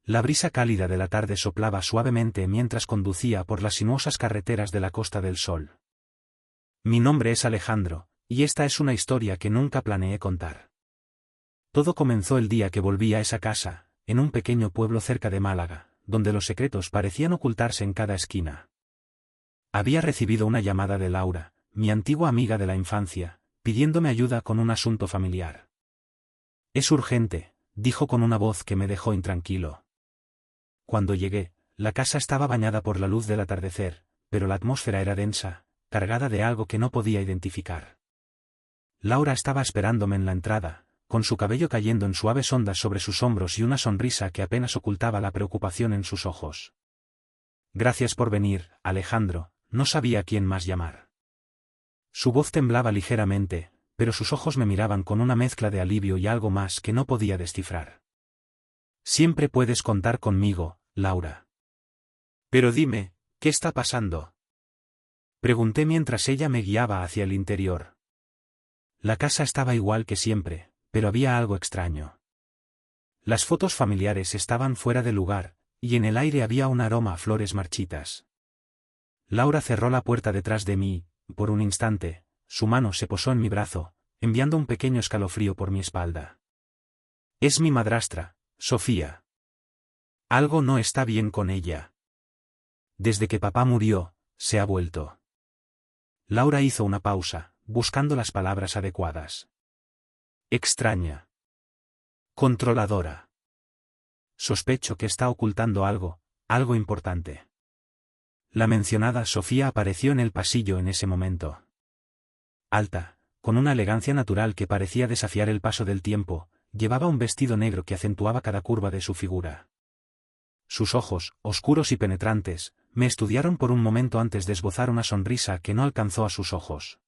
La brisa cálida de la tarde soplaba suavemente mientras conducía por las sinuosas carreteras de la Costa del Sol. Mi nombre es Alejandro, y esta es una historia que nunca planeé contar. Todo comenzó el día que volví a esa casa, en un pequeño pueblo cerca de Málaga, donde los secretos parecían ocultarse en cada esquina. Había recibido una llamada de Laura, mi antigua amiga de la infancia, pidiéndome ayuda con un asunto familiar. «Es urgente», dijo con una voz que me dejó intranquilo. Cuando llegué, la casa estaba bañada por la luz del atardecer, pero la atmósfera era densa, cargada de algo que no podía identificar. Laura estaba esperándome en la entrada, con su cabello cayendo en suaves ondas sobre sus hombros y una sonrisa que apenas ocultaba la preocupación en sus ojos. «Gracias por venir, Alejandro», no sabía a quién más llamar. Su voz temblaba ligeramente, pero sus ojos me miraban con una mezcla de alivio y algo más que no podía descifrar. «Siempre puedes contar conmigo, Laura». «Pero dime, ¿qué está pasando?», pregunté mientras ella me guiaba hacia el interior. La casa estaba igual que siempre, pero había algo extraño. Las fotos familiares estaban fuera de lugar, y en el aire había un aroma a flores marchitas. Laura cerró la puerta detrás de mí, y por un instante, su mano se posó en mi brazo, enviando un pequeño escalofrío por mi espalda. «Es mi madrastra, Sofía. Algo no está bien con ella. Desde que papá murió, se ha vuelto». Laura hizo una pausa, buscando las palabras adecuadas. «Extraña. Controladora. Sospecho que está ocultando algo importante». La mencionada Sofía apareció en el pasillo en ese momento. Alta, con una elegancia natural que parecía desafiar el paso del tiempo, llevaba un vestido negro que acentuaba cada curva de su figura. Sus ojos, oscuros y penetrantes, me estudiaron por un momento antes de esbozar una sonrisa que no alcanzó a sus ojos.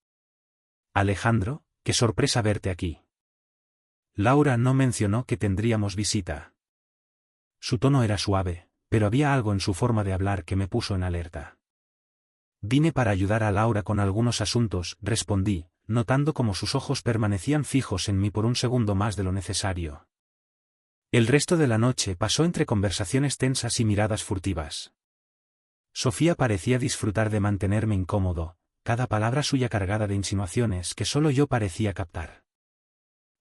«Alejandro, qué sorpresa verte aquí». Laura no mencionó que tendríamos visita. Su tono era suave, pero había algo en su forma de hablar que me puso en alerta. «Vine para ayudar a Laura con algunos asuntos», respondí, notando cómo sus ojos permanecían fijos en mí por un segundo más de lo necesario. El resto de la noche pasó entre conversaciones tensas y miradas furtivas. Sofía parecía disfrutar de mantenerme incómodo, cada palabra suya cargada de insinuaciones que solo yo parecía captar.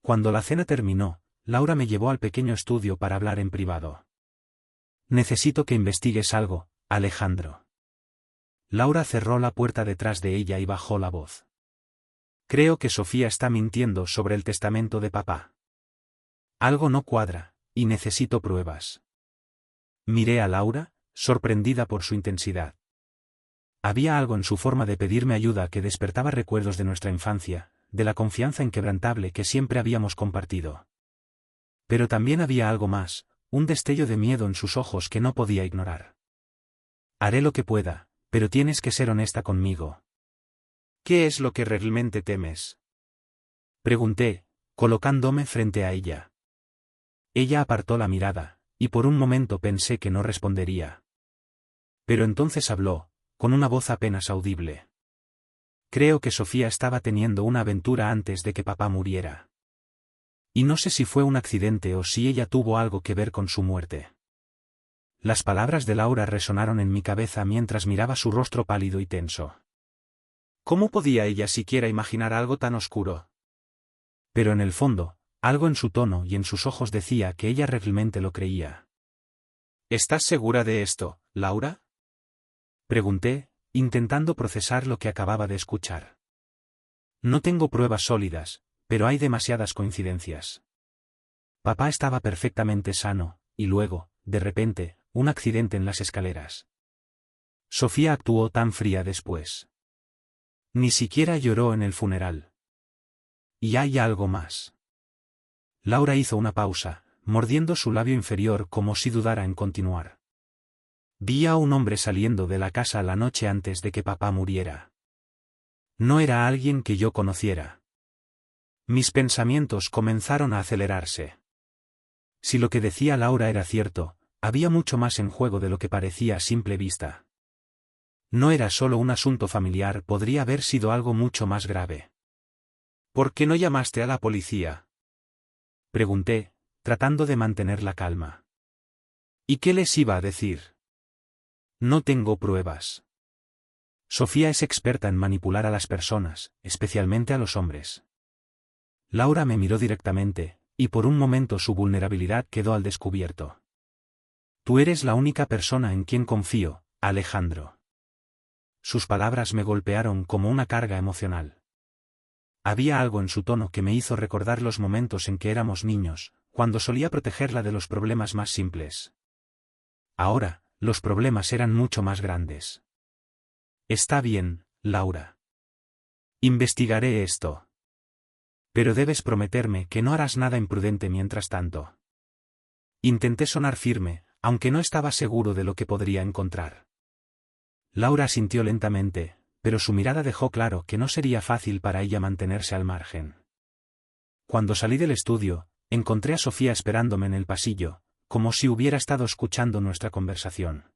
Cuando la cena terminó, Laura me llevó al pequeño estudio para hablar en privado. «Necesito que investigues algo, Alejandro». Laura cerró la puerta detrás de ella y bajó la voz. «Creo que Sofía está mintiendo sobre el testamento de papá. Algo no cuadra, y necesito pruebas». Miré a Laura, sorprendida por su intensidad. Había algo en su forma de pedirme ayuda que despertaba recuerdos de nuestra infancia, de la confianza inquebrantable que siempre habíamos compartido. Pero también había algo más, un destello de miedo en sus ojos que no podía ignorar. «Haré lo que pueda, pero tienes que ser honesta conmigo». «¿Qué es lo que realmente temes?», pregunté, colocándome frente a ella. Ella apartó la mirada, y por un momento pensé que no respondería. Pero entonces habló, con una voz apenas audible. «Creo que Sofía estaba teniendo una aventura antes de que papá muriera. Y no sé si fue un accidente o si ella tuvo algo que ver con su muerte». Las palabras de Laura resonaron en mi cabeza mientras miraba su rostro pálido y tenso. ¿Cómo podía ella siquiera imaginar algo tan oscuro? Pero en el fondo, algo en su tono y en sus ojos decía que ella realmente lo creía. «¿Estás segura de esto, Laura?», pregunté, intentando procesar lo que acababa de escuchar. «No tengo pruebas sólidas, pero hay demasiadas coincidencias. Papá estaba perfectamente sano, y luego, de repente, un accidente en las escaleras. Sofía actuó tan fría después. Ni siquiera lloró en el funeral. Y hay algo más». Laura hizo una pausa, mordiendo su labio inferior como si dudara en continuar. «Vi a un hombre saliendo de la casa la noche antes de que papá muriera. No era alguien que yo conociera». Mis pensamientos comenzaron a acelerarse. Si lo que decía Laura era cierto, había mucho más en juego de lo que parecía a simple vista. No era solo un asunto familiar, podría haber sido algo mucho más grave. «¿Por qué no llamaste a la policía?», pregunté, tratando de mantener la calma. ¿Y qué les iba a decir? No tengo pruebas. Sofía es experta en manipular a las personas, especialmente a los hombres. Laura me miró directamente, y por un momento su vulnerabilidad quedó al descubierto. Tú eres la única persona en quien confío, Alejandro. Sus palabras me golpearon como una carga emocional. Había algo en su tono que me hizo recordar los momentos en que éramos niños, cuando solía protegerla de los problemas más simples. Ahora, los problemas eran mucho más grandes. Está bien, Laura. Investigaré esto. Pero debes prometerme que no harás nada imprudente mientras tanto. Intenté sonar firme, aunque no estaba seguro de lo que podría encontrar. Laura asintió lentamente, pero su mirada dejó claro que no sería fácil para ella mantenerse al margen. Cuando salí del estudio, encontré a Sofía esperándome en el pasillo, como si hubiera estado escuchando nuestra conversación.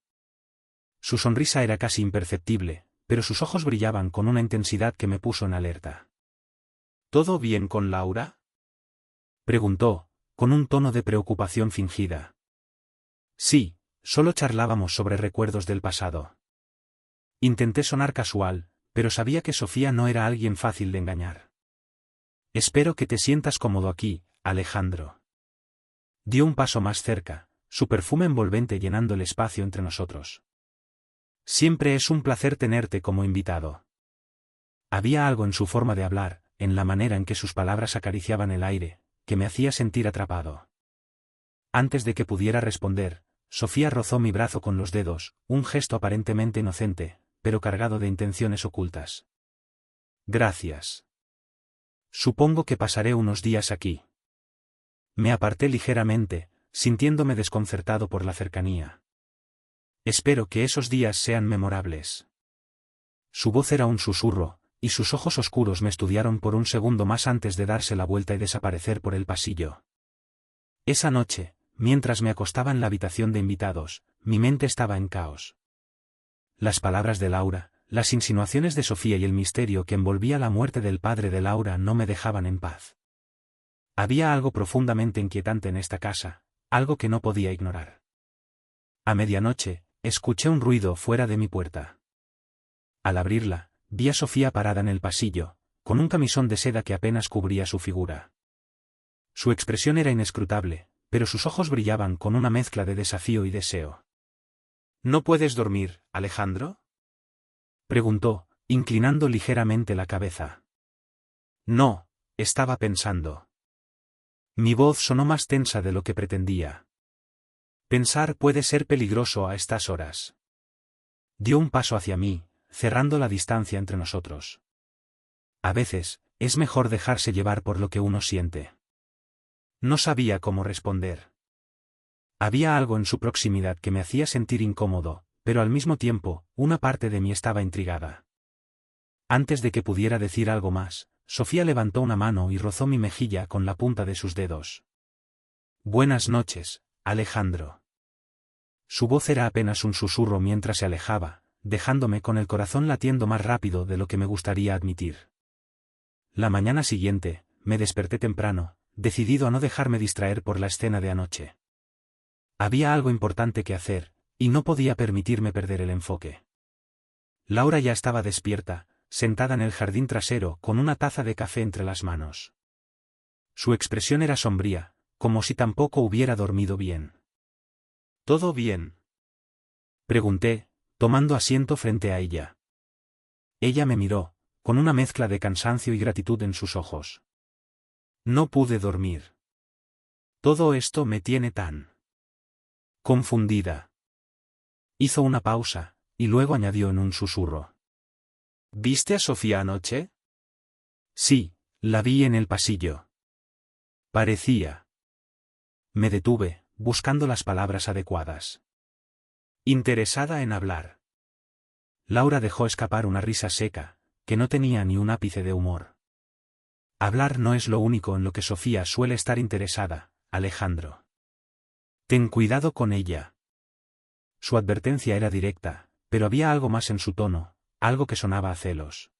Su sonrisa era casi imperceptible, pero sus ojos brillaban con una intensidad que me puso en alerta. ¿Todo bien con Laura?, preguntó, con un tono de preocupación fingida. Sí, solo charlábamos sobre recuerdos del pasado. Intenté sonar casual, pero sabía que Sofía no era alguien fácil de engañar. Espero que te sientas cómodo aquí, Alejandro. Dio un paso más cerca, su perfume envolvente llenando el espacio entre nosotros. Siempre es un placer tenerte como invitado. Había algo en su forma de hablar, en la manera en que sus palabras acariciaban el aire, que me hacía sentir atrapado. Antes de que pudiera responder, Sofía rozó mi brazo con los dedos, un gesto aparentemente inocente, pero cargado de intenciones ocultas. Gracias. Supongo que pasaré unos días aquí. Me aparté ligeramente, sintiéndome desconcertado por la cercanía. Espero que esos días sean memorables. Su voz era un susurro, y sus ojos oscuros me estudiaron por un segundo más antes de darse la vuelta y desaparecer por el pasillo. Esa noche, mientras me acostaba en la habitación de invitados, mi mente estaba en caos. Las palabras de Laura, las insinuaciones de Sofía y el misterio que envolvía la muerte del padre de Laura no me dejaban en paz. Había algo profundamente inquietante en esta casa, algo que no podía ignorar. A medianoche, escuché un ruido fuera de mi puerta. Al abrirla, vi a Sofía parada en el pasillo, con un camisón de seda que apenas cubría su figura. Su expresión era inescrutable, pero sus ojos brillaban con una mezcla de desafío y deseo. ¿No puedes dormir, Alejandro?, preguntó, inclinando ligeramente la cabeza. No, estaba pensando. Mi voz sonó más tensa de lo que pretendía. Pensar puede ser peligroso a estas horas. Dio un paso hacia mí, cerrando la distancia entre nosotros. A veces, es mejor dejarse llevar por lo que uno siente. No sabía cómo responder. Había algo en su proximidad que me hacía sentir incómodo, pero al mismo tiempo, una parte de mí estaba intrigada. Antes de que pudiera decir algo más, Sofía levantó una mano y rozó mi mejilla con la punta de sus dedos. Buenas noches, Alejandro. Su voz era apenas un susurro mientras se alejaba, dejándome con el corazón latiendo más rápido de lo que me gustaría admitir. La mañana siguiente, me desperté temprano, decidido a no dejarme distraer por la escena de anoche. Había algo importante que hacer, y no podía permitirme perder el enfoque. Laura ya estaba despierta, sentada en el jardín trasero con una taza de café entre las manos. Su expresión era sombría, como si tampoco hubiera dormido bien. ¿Todo bien?, pregunté, tomando asiento frente a ella. Ella me miró, con una mezcla de cansancio y gratitud en sus ojos. No pude dormir. Todo esto me tiene tan confundida. Hizo una pausa, y luego añadió en un susurro. ¿Viste a Sofía anoche? Sí, la vi en el pasillo. Parecía. Me detuve, buscando las palabras adecuadas. Interesada en hablar. Laura dejó escapar una risa seca, que no tenía ni un ápice de humor. Hablar no es lo único en lo que Sofía suele estar interesada, Alejandro. Ten cuidado con ella. Su advertencia era directa, pero había algo más en su tono, algo que sonaba a celos.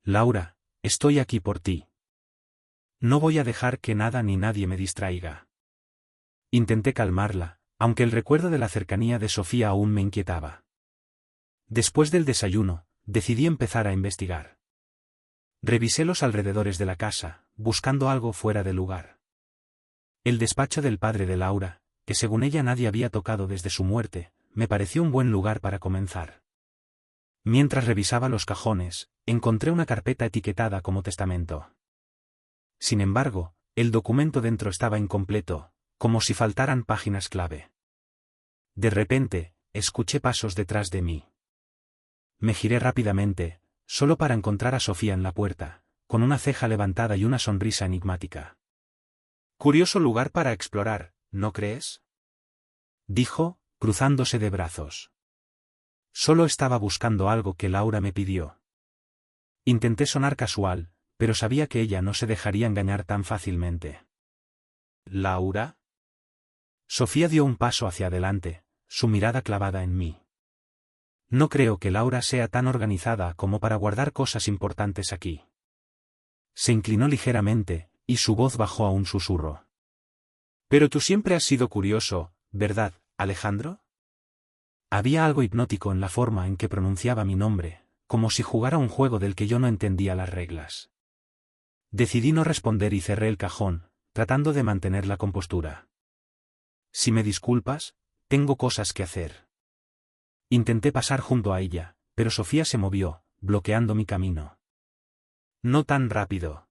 Laura, estoy aquí por ti. No voy a dejar que nada ni nadie me distraiga. Intenté calmarla, aunque el recuerdo de la cercanía de Sofía aún me inquietaba. Después del desayuno, decidí empezar a investigar. Revisé los alrededores de la casa, buscando algo fuera de lugar. El despacho del padre de Laura, que según ella nadie había tocado desde su muerte, me pareció un buen lugar para comenzar. Mientras revisaba los cajones, encontré una carpeta etiquetada como testamento. Sin embargo, el documento dentro estaba incompleto, como si faltaran páginas clave. De repente, escuché pasos detrás de mí. Me giré rápidamente, solo para encontrar a Sofía en la puerta, con una ceja levantada y una sonrisa enigmática. Curioso lugar para explorar, ¿no crees?, dijo, cruzándose de brazos. Solo estaba buscando algo que Laura me pidió. Intenté sonar casual, pero sabía que ella no se dejaría engañar tan fácilmente. ¿Laura? Sofía dio un paso hacia adelante, su mirada clavada en mí. No creo que Laura sea tan organizada como para guardar cosas importantes aquí. Se inclinó ligeramente, y su voz bajó a un susurro. Pero tú siempre has sido curioso, ¿verdad, Alejandro? Había algo hipnótico en la forma en que pronunciaba mi nombre, como si jugara un juego del que yo no entendía las reglas. Decidí no responder y cerré el cajón, tratando de mantener la compostura. Si me disculpas, tengo cosas que hacer. Intenté pasar junto a ella, pero Sofía se movió, bloqueando mi camino. No tan rápido.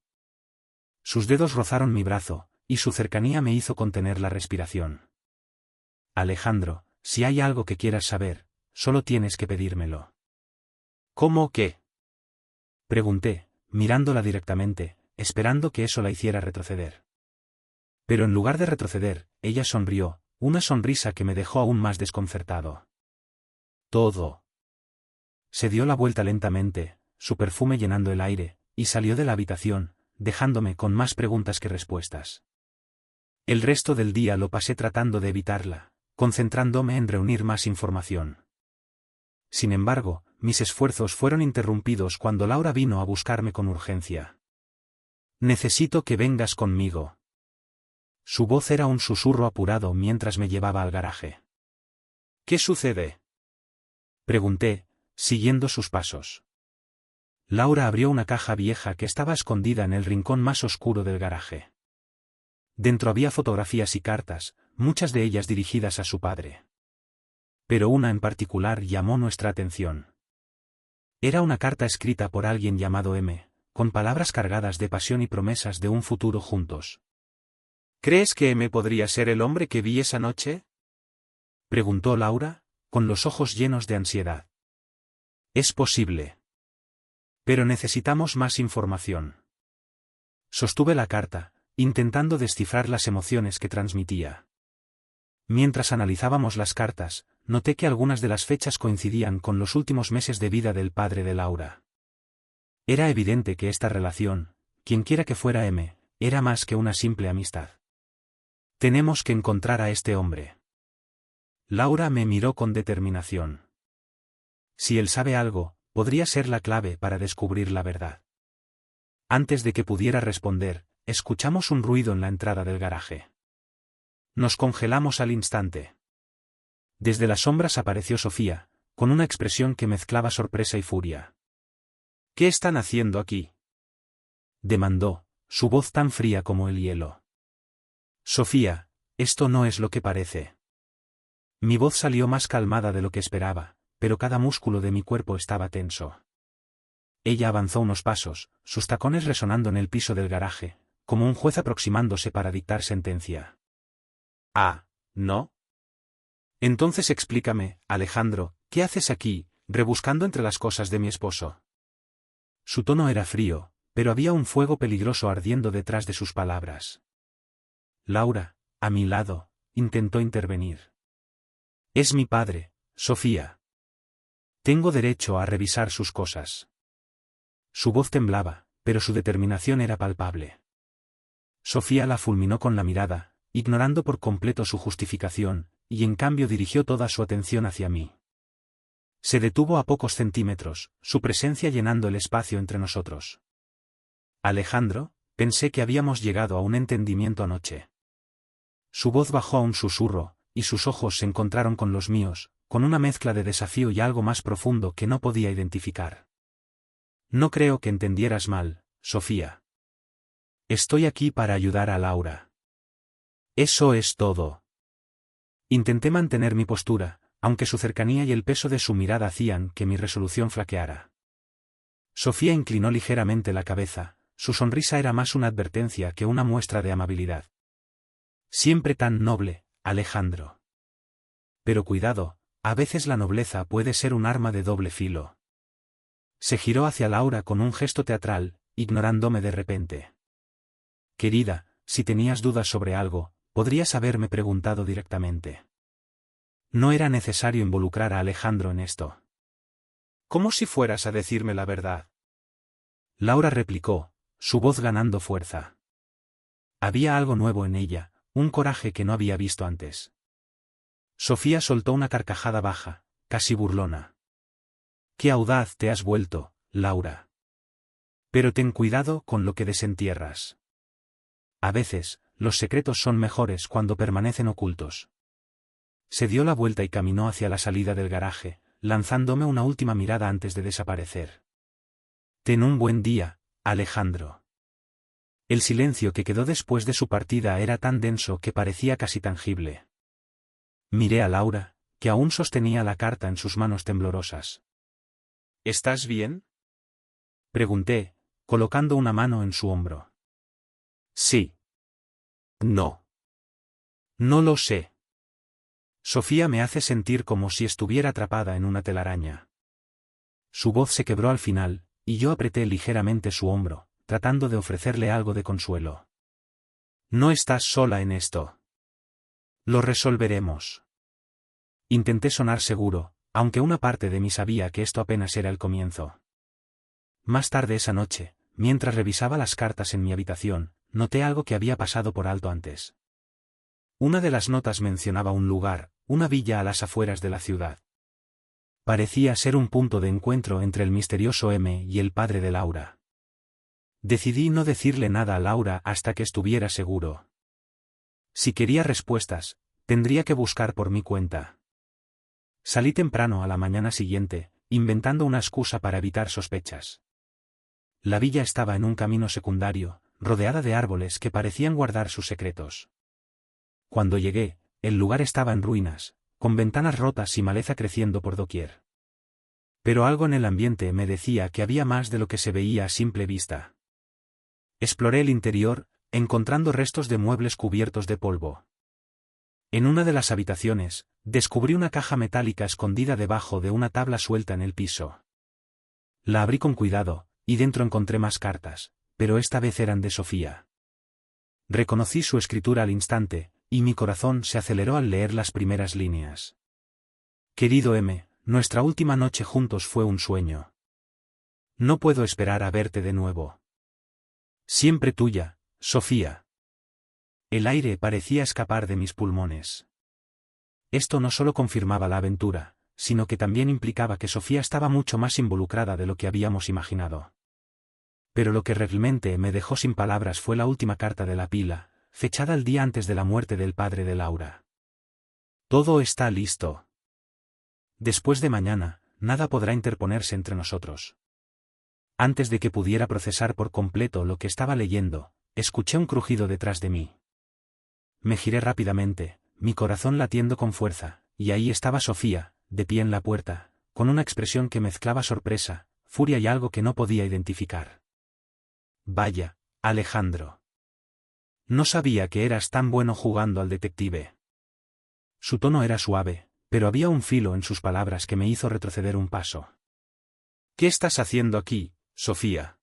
Sus dedos rozaron mi brazo, y su cercanía me hizo contener la respiración. Alejandro, si hay algo que quieras saber, solo tienes que pedírmelo. ¿Cómo qué?, pregunté, mirándola directamente, esperando que eso la hiciera retroceder. Pero en lugar de retroceder, ella sonrió, una sonrisa que me dejó aún más desconcertado. Todo. Se dio la vuelta lentamente, su perfume llenando el aire, y salió de la habitación, dejándome con más preguntas que respuestas. El resto del día lo pasé tratando de evitarla, concentrándome en reunir más información. Sin embargo, mis esfuerzos fueron interrumpidos cuando Laura vino a buscarme con urgencia. Necesito que vengas conmigo. Su voz era un susurro apurado mientras me llevaba al garaje. ¿Qué sucede?, pregunté, siguiendo sus pasos. Laura abrió una caja vieja que estaba escondida en el rincón más oscuro del garaje. Dentro había fotografías y cartas, muchas de ellas dirigidas a su padre. Pero una en particular llamó nuestra atención. Era una carta escrita por alguien llamado M, con palabras cargadas de pasión y promesas de un futuro juntos. ¿Crees que M podría ser el hombre que vi esa noche?, preguntó Laura, con los ojos llenos de ansiedad. Es posible. Pero necesitamos más información. Sostuve la carta, intentando descifrar las emociones que transmitía. Mientras analizábamos las cartas, noté que algunas de las fechas coincidían con los últimos meses de vida del padre de Laura. Era evidente que esta relación, quienquiera que fuera M, era más que una simple amistad. Tenemos que encontrar a este hombre. Laura me miró con determinación. Si él sabe algo, podría ser la clave para descubrir la verdad. Antes de que pudiera responder, escuchamos un ruido en la entrada del garaje. Nos congelamos al instante. Desde las sombras apareció Sofía, con una expresión que mezclaba sorpresa y furia. ¿Qué están haciendo aquí?, demandó, su voz tan fría como el hielo. Sofía, esto no es lo que parece. Mi voz salió más calmada de lo que esperaba, pero cada músculo de mi cuerpo estaba tenso. Ella avanzó unos pasos, sus tacones resonando en el piso del garaje, como un juez aproximándose para dictar sentencia. Ah, ¿no? Entonces explícame, Alejandro, ¿qué haces aquí, rebuscando entre las cosas de mi esposo? Su tono era frío, pero había un fuego peligroso ardiendo detrás de sus palabras. Laura, a mi lado, intentó intervenir. Es mi padre, Sofía. Tengo derecho a revisar sus cosas. Su voz temblaba, pero su determinación era palpable. Sofía la fulminó con la mirada, ignorando por completo su justificación, y en cambio dirigió toda su atención hacia mí. Se detuvo a pocos centímetros, su presencia llenando el espacio entre nosotros. Alejandro, pensé que habíamos llegado a un entendimiento anoche. Su voz bajó a un susurro, y sus ojos se encontraron con los míos, con una mezcla de desafío y algo más profundo que no podía identificar. No creo que entendieras mal, Sofía. Estoy aquí para ayudar a Laura. Eso es todo. Intenté mantener mi postura, aunque su cercanía y el peso de su mirada hacían que mi resolución flaqueara. Sofía inclinó ligeramente la cabeza, su sonrisa era más una advertencia que una muestra de amabilidad. Siempre tan noble, Alejandro. Pero cuidado, a veces la nobleza puede ser un arma de doble filo. Se giró hacia Laura con un gesto teatral, ignorándome de repente. Querida, si tenías dudas sobre algo, podrías haberme preguntado directamente. No era necesario involucrar a Alejandro en esto. Como si fueras a decirme la verdad. Laura replicó, su voz ganando fuerza. Había algo nuevo en ella, un coraje que no había visto antes. Sofía soltó una carcajada baja, casi burlona. Qué audaz te has vuelto, Laura. Pero ten cuidado con lo que desentierras. A veces, los secretos son mejores cuando permanecen ocultos. Se dio la vuelta y caminó hacia la salida del garaje, lanzándome una última mirada antes de desaparecer. Ten un buen día, Alejandro. El silencio que quedó después de su partida era tan denso que parecía casi tangible. Miré a Laura, que aún sostenía la carta en sus manos temblorosas. ¿Estás bien? Pregunté, colocando una mano en su hombro. Sí. No. No lo sé. Sofía me hace sentir como si estuviera atrapada en una telaraña. Su voz se quebró al final, y yo apreté ligeramente su hombro, tratando de ofrecerle algo de consuelo. No estás sola en esto. Lo resolveremos. Intenté sonar seguro, aunque una parte de mí sabía que esto apenas era el comienzo. Más tarde esa noche, mientras revisaba las cartas en mi habitación, noté algo que había pasado por alto antes. Una de las notas mencionaba un lugar, una villa a las afueras de la ciudad. Parecía ser un punto de encuentro entre el misterioso M y el padre de Laura. Decidí no decirle nada a Laura hasta que estuviera seguro. Si quería respuestas, tendría que buscar por mi cuenta. Salí temprano a la mañana siguiente, inventando una excusa para evitar sospechas. La villa estaba en un camino secundario, rodeada de árboles que parecían guardar sus secretos. Cuando llegué, el lugar estaba en ruinas, con ventanas rotas y maleza creciendo por doquier. Pero algo en el ambiente me decía que había más de lo que se veía a simple vista. Exploré el interior, encontrando restos de muebles cubiertos de polvo. En una de las habitaciones, descubrí una caja metálica escondida debajo de una tabla suelta en el piso. La abrí con cuidado, y dentro encontré más cartas, pero esta vez eran de Sofía. Reconocí su escritura al instante, y mi corazón se aceleró al leer las primeras líneas. Querido M, nuestra última noche juntos fue un sueño. No puedo esperar a verte de nuevo. Siempre tuya, Sofía. El aire parecía escapar de mis pulmones. Esto no solo confirmaba la aventura, sino que también implicaba que Sofía estaba mucho más involucrada de lo que habíamos imaginado. Pero lo que realmente me dejó sin palabras fue la última carta de la pila, fechada el día antes de la muerte del padre de Laura. Todo está listo. Después de mañana, nada podrá interponerse entre nosotros. Antes de que pudiera procesar por completo lo que estaba leyendo, escuché un crujido detrás de mí. Me giré rápidamente, mi corazón latiendo con fuerza, y ahí estaba Sofía, de pie en la puerta, con una expresión que mezclaba sorpresa, furia y algo que no podía identificar. Vaya, Alejandro. No sabía que eras tan bueno jugando al detective. Su tono era suave, pero había un filo en sus palabras que me hizo retroceder un paso. ¿Qué estás haciendo aquí, Sofía?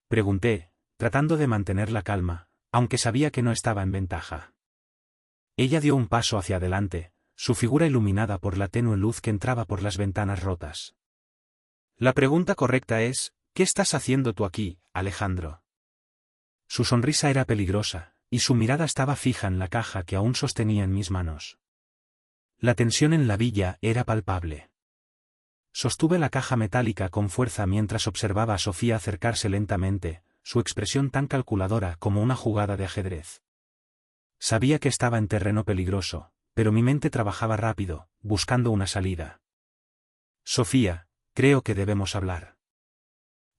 Pregunté, tratando de mantener la calma, aunque sabía que no estaba en ventaja. Ella dio un paso hacia adelante, su figura iluminada por la tenue luz que entraba por las ventanas rotas. La pregunta correcta es, ¿qué estás haciendo tú aquí, Alejandro? Su sonrisa era peligrosa, y su mirada estaba fija en la caja que aún sostenía en mis manos. La tensión en la villa era palpable. Sostuve la caja metálica con fuerza mientras observaba a Sofía acercarse lentamente, su expresión tan calculadora como una jugada de ajedrez. Sabía que estaba en terreno peligroso, pero mi mente trabajaba rápido, buscando una salida. Sofía, creo que debemos hablar.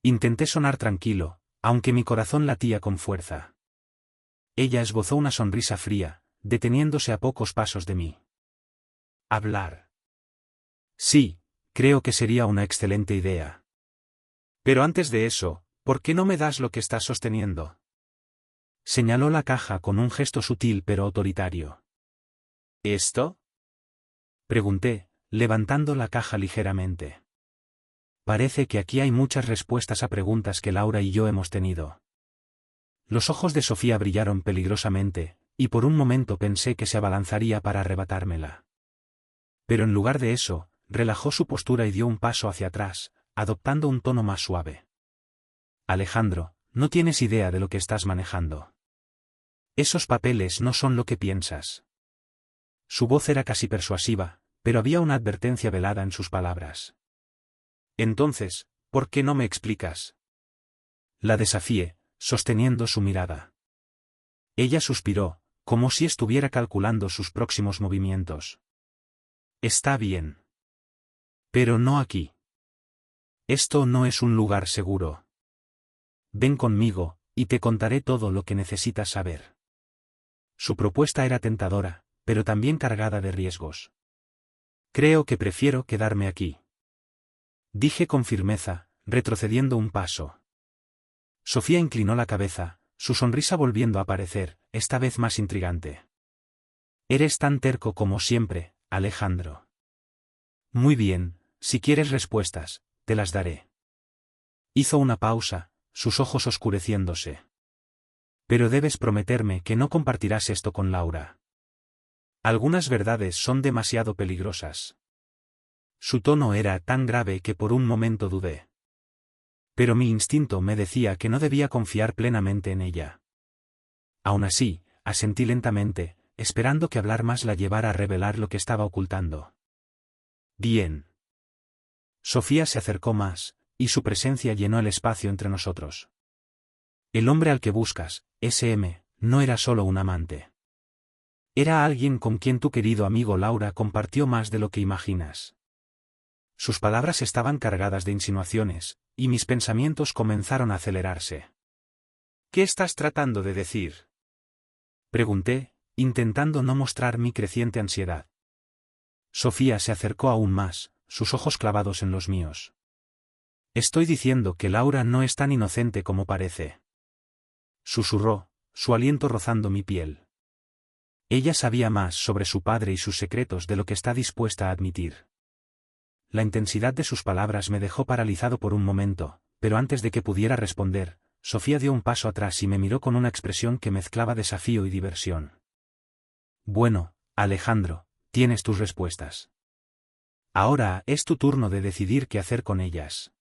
Intenté sonar tranquilo, aunque mi corazón latía con fuerza. Ella esbozó una sonrisa fría, deteniéndose a pocos pasos de mí. ¿Hablar? Sí, creo que sería una excelente idea. Pero antes de eso, ¿por qué no me das lo que estás sosteniendo? Señaló la caja con un gesto sutil pero autoritario. ¿Esto? Pregunté, levantando la caja ligeramente. Parece que aquí hay muchas respuestas a preguntas que Laura y yo hemos tenido. Los ojos de Sofía brillaron peligrosamente, y por un momento pensé que se abalanzaría para arrebatármela. Pero en lugar de eso, relajó su postura y dio un paso hacia atrás, adoptando un tono más suave. Alejandro, no tienes idea de lo que estás manejando. Esos papeles no son lo que piensas. Su voz era casi persuasiva, pero había una advertencia velada en sus palabras. Entonces, ¿por qué no me explicas? La desafié, sosteniendo su mirada. Ella suspiró, como si estuviera calculando sus próximos movimientos. Está bien. Pero no aquí. Esto no es un lugar seguro. Ven conmigo, y te contaré todo lo que necesitas saber. Su propuesta era tentadora, pero también cargada de riesgos. Creo que prefiero quedarme aquí. Dije con firmeza, retrocediendo un paso. Sofía inclinó la cabeza, su sonrisa volviendo a aparecer, esta vez más intrigante. Eres tan terco como siempre, Alejandro. Muy bien, si quieres respuestas, te las daré. Hizo una pausa, sus ojos oscureciéndose. Pero debes prometerme que no compartirás esto con Laura. Algunas verdades son demasiado peligrosas. Su tono era tan grave que por un momento dudé. Pero mi instinto me decía que no debía confiar plenamente en ella. Aún así, asentí lentamente, esperando que hablar más la llevara a revelar lo que estaba ocultando. Bien. Sofía se acercó más, y su presencia llenó el espacio entre nosotros. El hombre al que buscas, SM, no era solo un amante. Era alguien con quien tu querido amigo Laura compartió más de lo que imaginas. Sus palabras estaban cargadas de insinuaciones, y mis pensamientos comenzaron a acelerarse. ¿Qué estás tratando de decir? Pregunté, intentando no mostrar mi creciente ansiedad. Sofía se acercó aún más, sus ojos clavados en los míos. Estoy diciendo que Laura no es tan inocente como parece. Susurró, su aliento rozando mi piel. Ella sabía más sobre su padre y sus secretos de lo que está dispuesta a admitir. La intensidad de sus palabras me dejó paralizado por un momento, pero antes de que pudiera responder, Sofía dio un paso atrás y me miró con una expresión que mezclaba desafío y diversión. Bueno, Alejandro, tienes tus respuestas. Ahora es tu turno de decidir qué hacer con ellas.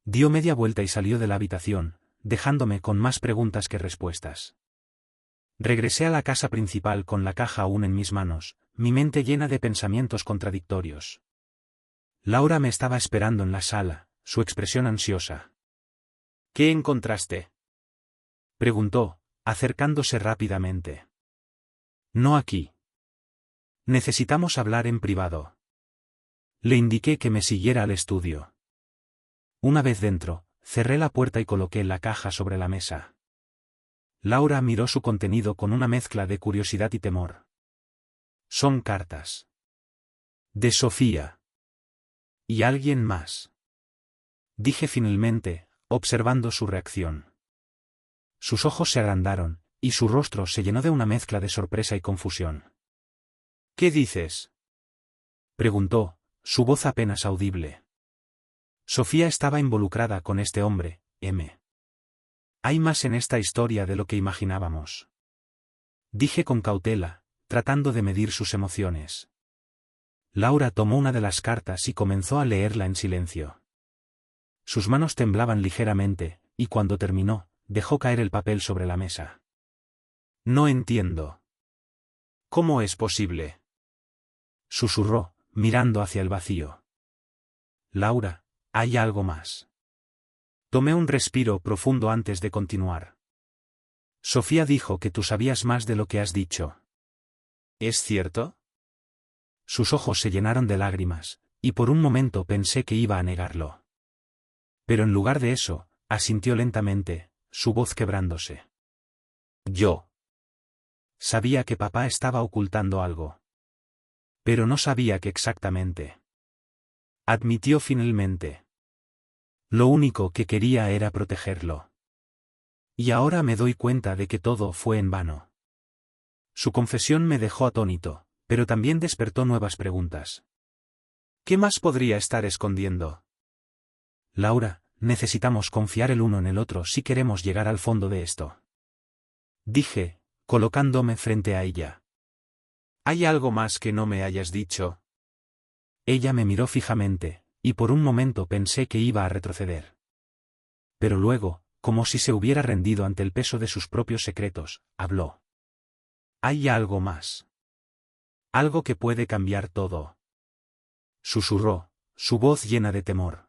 Dio media vuelta y salió de la habitación, dejándome con más preguntas que respuestas. Regresé a la casa principal con la caja aún en mis manos, mi mente llena de pensamientos contradictorios. Laura me estaba esperando en la sala, su expresión ansiosa. ¿Qué encontraste? Preguntó, acercándose rápidamente. No aquí. Necesitamos hablar en privado. Le indiqué que me siguiera al estudio. Una vez dentro, cerré la puerta y coloqué la caja sobre la mesa. Laura miró su contenido con una mezcla de curiosidad y temor. Son cartas. De Sofía. ¿Y alguien más? Dije finalmente, observando su reacción. Sus ojos se agrandaron, y su rostro se llenó de una mezcla de sorpresa y confusión. ¿Qué dices? Preguntó, su voz apenas audible. Sofía estaba involucrada con este hombre, M. Hay más en esta historia de lo que imaginábamos. Dije con cautela, tratando de medir sus emociones. Laura tomó una de las cartas y comenzó a leerla en silencio. Sus manos temblaban ligeramente, y cuando terminó, dejó caer el papel sobre la mesa. No entiendo. ¿Cómo es posible? Susurró, mirando hacia el vacío. Laura, hay algo más. Tomé un respiro profundo antes de continuar. Sofía dijo que tú sabías más de lo que has dicho. ¿Es cierto? Sus ojos se llenaron de lágrimas, y por un momento pensé que iba a negarlo. Pero en lugar de eso, asintió lentamente, su voz quebrándose. Yo sabía que papá estaba ocultando algo. Pero no sabía qué exactamente. Admitió finalmente. Lo único que quería era protegerlo. Y ahora me doy cuenta de que todo fue en vano. Su confesión me dejó atónito, pero también despertó nuevas preguntas. ¿Qué más podría estar escondiendo? Laura, necesitamos confiar el uno en el otro si queremos llegar al fondo de esto. Dije, colocándome frente a ella. ¿Hay algo más que no me hayas dicho? Ella me miró fijamente, y por un momento pensé que iba a retroceder. Pero luego, como si se hubiera rendido ante el peso de sus propios secretos, habló. Hay algo más. Algo que puede cambiar todo. Susurró, su voz llena de temor.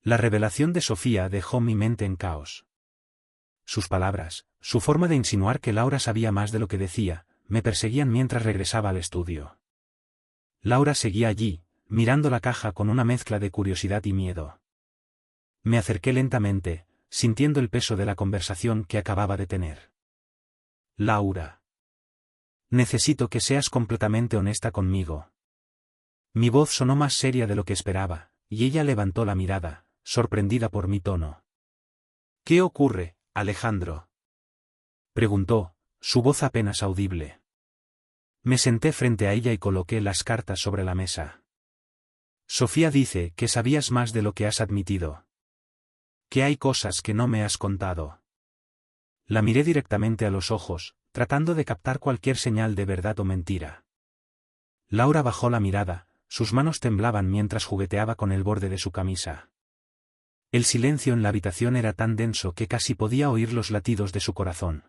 La revelación de Sofía dejó mi mente en caos. Sus palabras, su forma de insinuar que Laura sabía más de lo que decía, me perseguían mientras regresaba al estudio. Laura seguía allí, mirando la caja con una mezcla de curiosidad y miedo. Me acerqué lentamente, sintiendo el peso de la conversación que acababa de tener. Laura. Necesito que seas completamente honesta conmigo. Mi voz sonó más seria de lo que esperaba, y ella levantó la mirada, sorprendida por mi tono. ¿Qué ocurre, Alejandro? Preguntó, su voz apenas audible. Me senté frente a ella y coloqué las cartas sobre la mesa. Sofía dice que sabías más de lo que has admitido. Que hay cosas que no me has contado. La miré directamente a los ojos, tratando de captar cualquier señal de verdad o mentira. Laura bajó la mirada, sus manos temblaban mientras jugueteaba con el borde de su camisa. El silencio en la habitación era tan denso que casi podía oír los latidos de su corazón.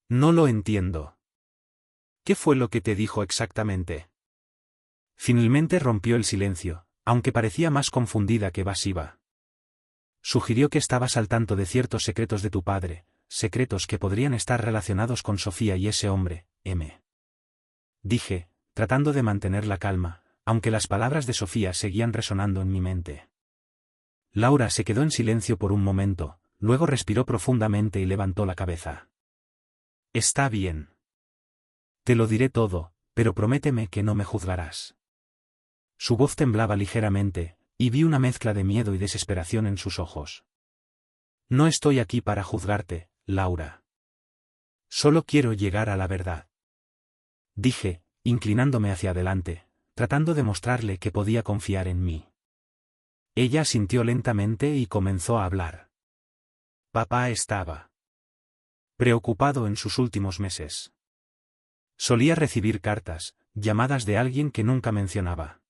No lo entiendo. ¿Qué fue lo que te dijo exactamente? Finalmente rompió el silencio, aunque parecía más confundida que evasiva. Sugirió que estabas al tanto de ciertos secretos de tu padre, secretos que podrían estar relacionados con Sofía y ese hombre, M. Dije, tratando de mantener la calma, aunque las palabras de Sofía seguían resonando en mi mente. Laura se quedó en silencio por un momento, luego respiró profundamente y levantó la cabeza. Está bien. Te lo diré todo, pero prométeme que no me juzgarás. Su voz temblaba ligeramente, y vi una mezcla de miedo y desesperación en sus ojos. No estoy aquí para juzgarte, Laura. Solo quiero llegar a la verdad. Dije, inclinándome hacia adelante, tratando de mostrarle que podía confiar en mí. Ella asintió lentamente y comenzó a hablar. Papá estaba preocupado en sus últimos meses. Solía recibir cartas, llamadas de alguien que nunca mencionaba.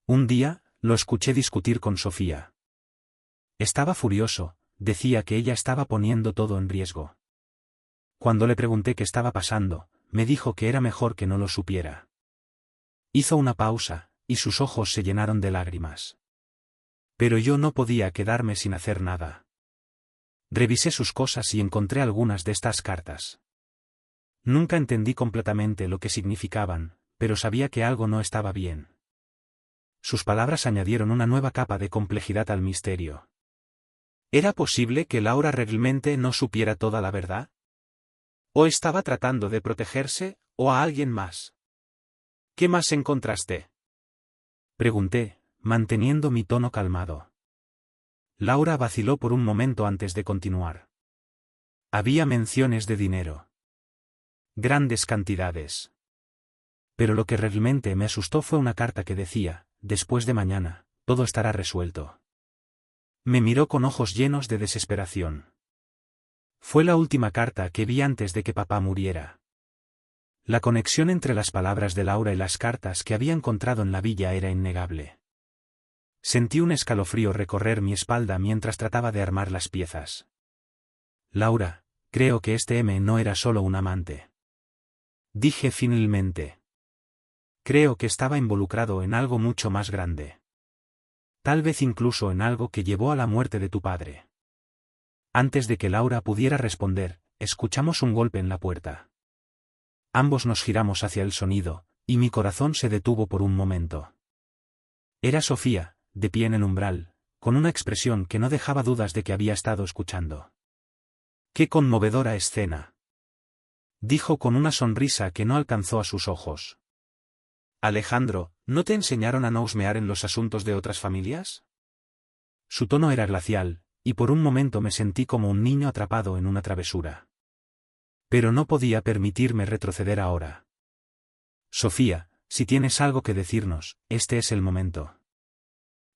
Un día, lo escuché discutir con Sofía. Estaba furioso, decía que ella estaba poniendo todo en riesgo. Cuando le pregunté qué estaba pasando, me dijo que era mejor que no lo supiera. Hizo una pausa, y sus ojos se llenaron de lágrimas. Pero yo no podía quedarme sin hacer nada. Revisé sus cosas y encontré algunas de estas cartas. Nunca entendí completamente lo que significaban, pero sabía que algo no estaba bien. Sus palabras añadieron una nueva capa de complejidad al misterio. ¿Era posible que Laura realmente no supiera toda la verdad? ¿O estaba tratando de protegerse, o a alguien más? ¿Qué más encontraste? Pregunté, manteniendo mi tono calmado. Laura vaciló por un momento antes de continuar. Había menciones de dinero. Grandes cantidades. Pero lo que realmente me asustó fue una carta que decía, después de mañana, todo estará resuelto. Me miró con ojos llenos de desesperación. Fue la última carta que vi antes de que papá muriera. La conexión entre las palabras de Laura y las cartas que había encontrado en la villa era innegable. Sentí un escalofrío recorrer mi espalda mientras trataba de armar las piezas. Laura, creo que este M no era solo un amante. Dije finalmente. Creo que estaba involucrado en algo mucho más grande. Tal vez incluso en algo que llevó a la muerte de tu padre. Antes de que Laura pudiera responder, escuchamos un golpe en la puerta. Ambos nos giramos hacia el sonido, y mi corazón se detuvo por un momento. Era Sofía, de pie en el umbral, con una expresión que no dejaba dudas de que había estado escuchando. ¡Qué conmovedora escena!, dijo con una sonrisa que no alcanzó a sus ojos. Alejandro, ¿no te enseñaron a no husmear en los asuntos de otras familias? Su tono era glacial, y por un momento me sentí como un niño atrapado en una travesura. Pero no podía permitirme retroceder ahora. Sofía, si tienes algo que decirnos, este es el momento.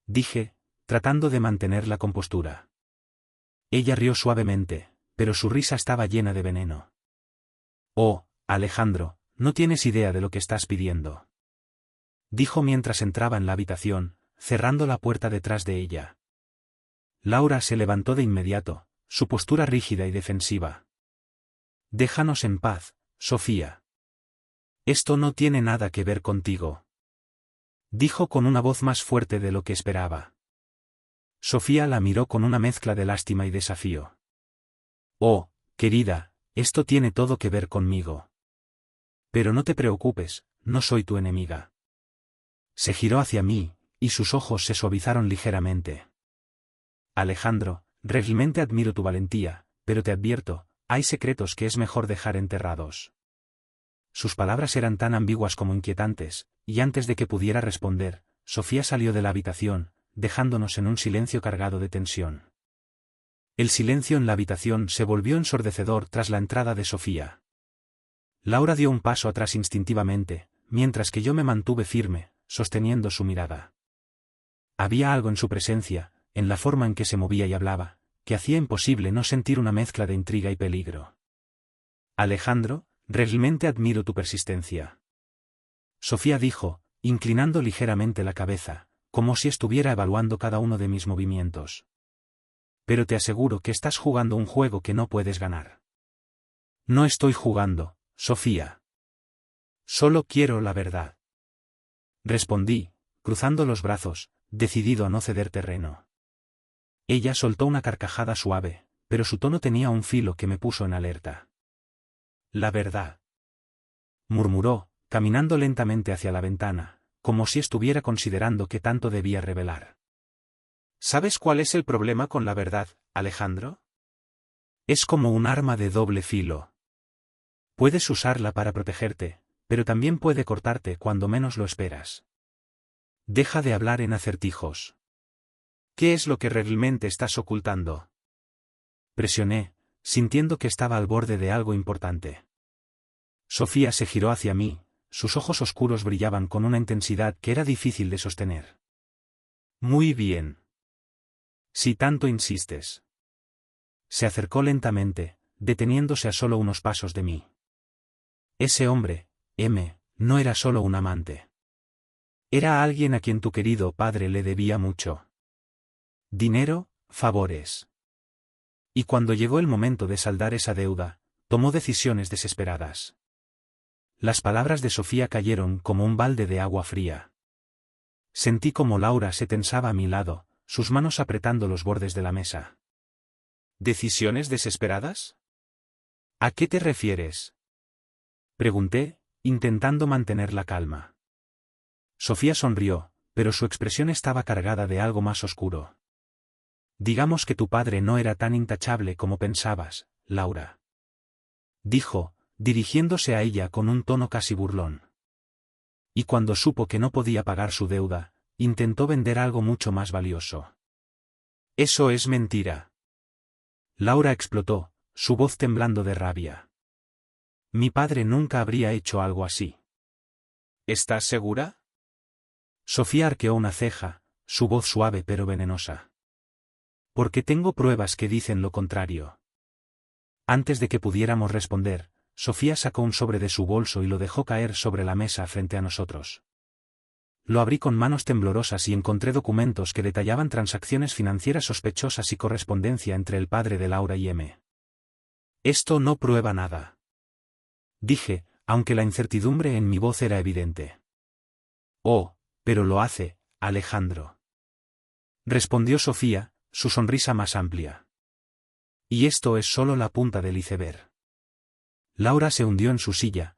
Dije, tratando de mantener la compostura. Ella rió suavemente, pero su risa estaba llena de veneno. Oh, Alejandro, no tienes idea de lo que estás pidiendo. Dijo mientras entraba en la habitación, cerrando la puerta detrás de ella. Laura se levantó de inmediato, su postura rígida y defensiva. Déjanos en paz, Sofía. Esto no tiene nada que ver contigo. Dijo con una voz más fuerte de lo que esperaba. Sofía la miró con una mezcla de lástima y desafío. Oh, querida, esto tiene todo que ver conmigo. Pero no te preocupes, no soy tu enemiga. Se giró hacia mí, y sus ojos se suavizaron ligeramente. Alejandro, realmente admiro tu valentía, pero te advierto, hay secretos que es mejor dejar enterrados. Sus palabras eran tan ambiguas como inquietantes, y antes de que pudiera responder, Sofía salió de la habitación, dejándonos en un silencio cargado de tensión. El silencio en la habitación se volvió ensordecedor tras la entrada de Sofía. Laura dio un paso atrás instintivamente, mientras que yo me mantuve firme, sosteniendo su mirada. Había algo en su presencia, en la forma en que se movía y hablaba, que hacía imposible no sentir una mezcla de intriga y peligro. Alejandro, realmente admiro tu persistencia. Sofía dijo, inclinando ligeramente la cabeza, como si estuviera evaluando cada uno de mis movimientos. Pero te aseguro que estás jugando un juego que no puedes ganar. No estoy jugando, Sofía. Solo quiero la verdad. Respondí, cruzando los brazos, decidido a no ceder terreno. Ella soltó una carcajada suave, pero su tono tenía un filo que me puso en alerta. La verdad. Murmuró, caminando lentamente hacia la ventana, como si estuviera considerando qué tanto debía revelar. ¿Sabes cuál es el problema con la verdad, Alejandro? Es como un arma de doble filo. Puedes usarla para protegerte, pero también puede cortarte cuando menos lo esperas. Deja de hablar en acertijos. ¿Qué es lo que realmente estás ocultando? Presioné, sintiendo que estaba al borde de algo importante. Sofía se giró hacia mí, sus ojos oscuros brillaban con una intensidad que era difícil de sostener. Muy bien. Si tanto insistes. Se acercó lentamente, deteniéndose a solo unos pasos de mí. Ese hombre, M, no era solo un amante. Era alguien a quien tu querido padre le debía mucho. Dinero, favores. Y cuando llegó el momento de saldar esa deuda, tomó decisiones desesperadas. Las palabras de Sofía cayeron como un balde de agua fría. Sentí como Laura se tensaba a mi lado, sus manos apretando los bordes de la mesa. ¿Decisiones desesperadas? ¿A qué te refieres? Pregunté, intentando mantener la calma. Sofía sonrió, pero su expresión estaba cargada de algo más oscuro. Digamos que tu padre no era tan intachable como pensabas, Laura. Dijo, dirigiéndose a ella con un tono casi burlón. Y cuando supo que no podía pagar su deuda, intentó vender algo mucho más valioso. Eso es mentira. Laura explotó, su voz temblando de rabia. Mi padre nunca habría hecho algo así. ¿Estás segura? Sofía arqueó una ceja, su voz suave pero venenosa. Porque tengo pruebas que dicen lo contrario. Antes de que pudiéramos responder, Sofía sacó un sobre de su bolso y lo dejó caer sobre la mesa frente a nosotros. Lo abrí con manos temblorosas y encontré documentos que detallaban transacciones financieras sospechosas y correspondencia entre el padre de Laura y M. Esto no prueba nada. Dije, aunque la incertidumbre en mi voz era evidente. Oh, pero lo hace, Alejandro. Respondió Sofía, su sonrisa más amplia. Y esto es solo la punta del iceberg. Laura se hundió en su silla,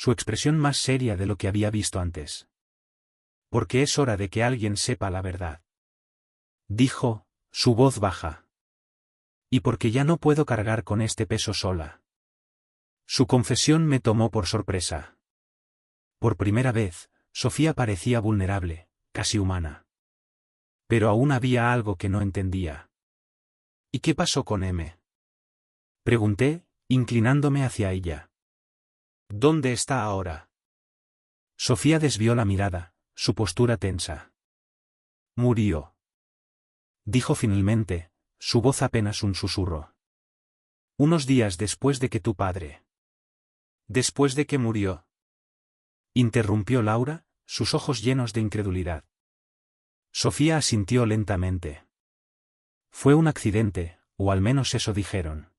su expresión más seria de lo que había visto antes. Porque es hora de que alguien sepa la verdad. Dijo, su voz baja. Y porque ya no puedo cargar con este peso sola. Su confesión me tomó por sorpresa. Por primera vez, Sofía parecía vulnerable, casi humana. Pero aún había algo que no entendía. ¿Y qué pasó con M? Pregunté, inclinándome hacia ella. ¿Dónde está ahora? Sofía desvió la mirada, su postura tensa. Murió. Dijo finalmente, su voz apenas un susurro. Unos días después de que tu padre. ¿Después de que murió? Interrumpió Laura, sus ojos llenos de incredulidad. Sofía asintió lentamente. Fue un accidente, o al menos eso dijeron.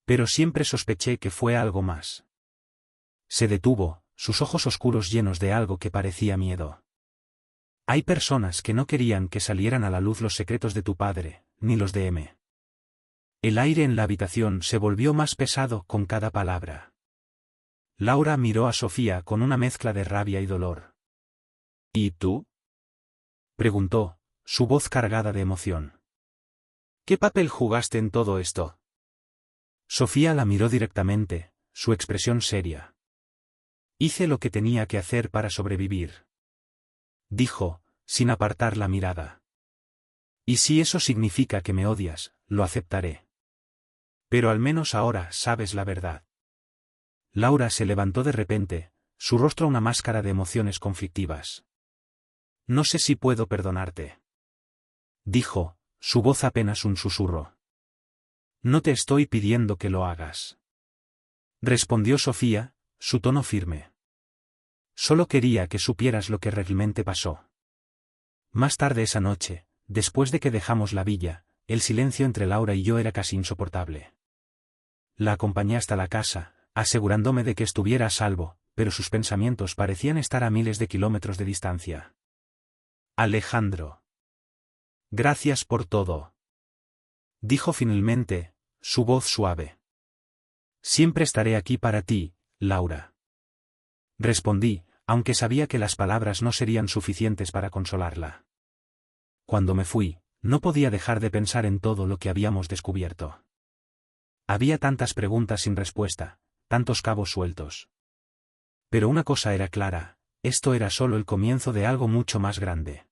Pero siempre sospeché que fue algo más. Se detuvo, sus ojos oscuros llenos de algo que parecía miedo. Hay personas que no querían que salieran a la luz los secretos de tu padre, ni los de M. El aire en la habitación se volvió más pesado con cada palabra. Laura miró a Sofía con una mezcla de rabia y dolor. ¿Y tú? Preguntó, su voz cargada de emoción. ¿Qué papel jugaste en todo esto? Sofía la miró directamente, su expresión seria. Hice lo que tenía que hacer para sobrevivir. Dijo, sin apartar la mirada. Y si eso significa que me odias, lo aceptaré. Pero al menos ahora sabes la verdad. Laura se levantó de repente, su rostro una máscara de emociones conflictivas. No sé si puedo perdonarte. Dijo, su voz apenas un susurro. No te estoy pidiendo que lo hagas. Respondió Sofía, su tono firme. Solo quería que supieras lo que realmente pasó. Más tarde esa noche, después de que dejamos la villa, el silencio entre Laura y yo era casi insoportable. La acompañé hasta la casa, asegurándome de que estuviera a salvo, pero sus pensamientos parecían estar a miles de kilómetros de distancia. Alejandro. Gracias por todo. Dijo finalmente, su voz suave. Siempre estaré aquí para ti, Laura. Respondí, aunque sabía que las palabras no serían suficientes para consolarla. Cuando me fui, no podía dejar de pensar en todo lo que habíamos descubierto. Había tantas preguntas sin respuesta, tantos cabos sueltos. Pero una cosa era clara, esto era solo el comienzo de algo mucho más grande.